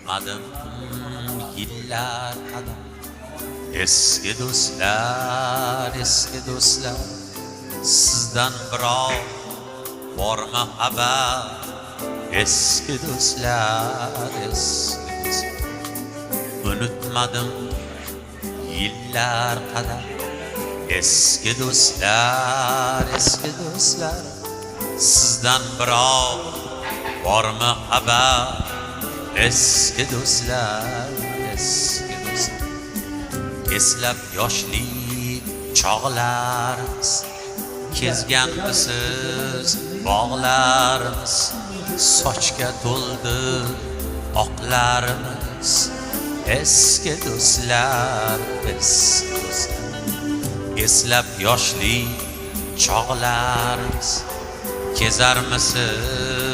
unutmadim yillar qadar. Eski do'stlar, eski do'stlar, sizdan birov bormi xabar? Eski do'stlar, eski do'stlar, unutmadim yillar qadar. Eski do'stlar, eski do'stlar, sizdan birov bormi xabar? Eski do'stlar, eski do'stlar, eslab yoshlik chog'larimiz, kezganmisiz bog'larimiz, sochga to'ldi oqlarimiz. Eski do'stlar, eski do'stlar, eslab yoshlik chog'larimiz, kezarmisiz